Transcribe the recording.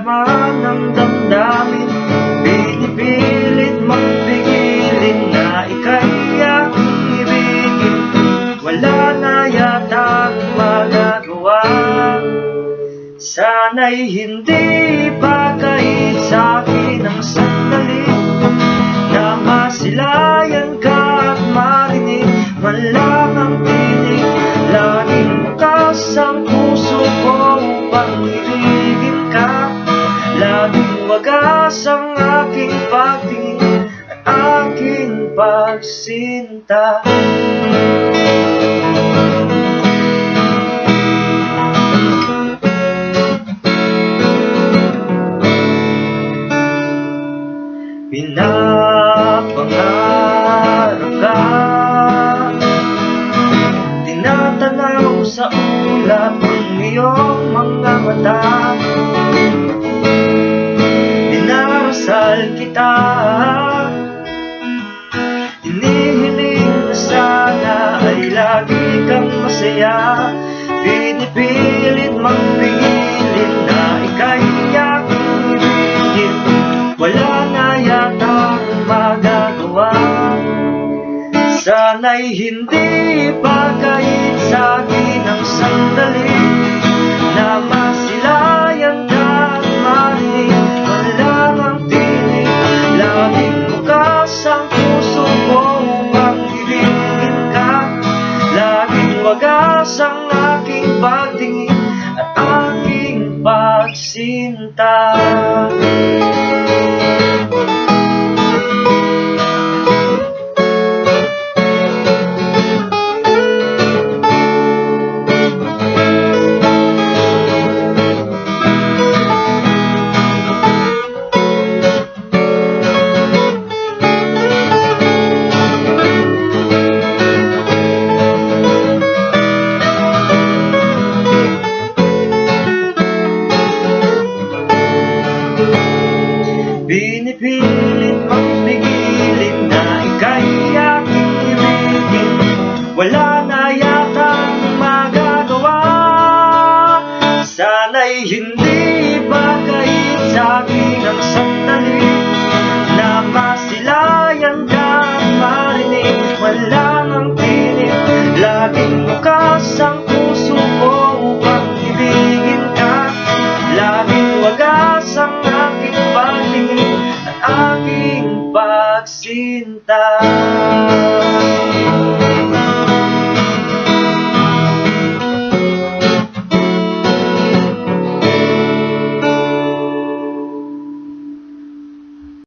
laman ng damdamin. Pinipilit mong pigilin na ika'y aking ibigin. Wala na yatang magagawa. Sana'y hindi pa kahit sa'kin ang sandali na masilayan ka at marinig man lang ang tinig. Laging bukas ang puso ko upang ibigin ka. Laging wagas ang aking pagtingin at aking pagsinta. Pinapangarap ka, tinatanaw sa ulap ang iyong mga mata. Dinarasal kita, hinihiling na sana ay lagi kang masaya. Pinipilit mang pigilin na ika'y aking ibigin. Wala na yatang magagawa. Sana'y hindi pa kahit sa'kin ang sandali na masilayan ka at marinig man lang ang tinig. Laging bukas ang puso ko upang ibigin ka. Laging wagas ang aking pagtingin at aking pagsinta. Pinipilit mong pigilin na ika'y aking ibigin. Wala na yatang magagawa. Sana'y hindi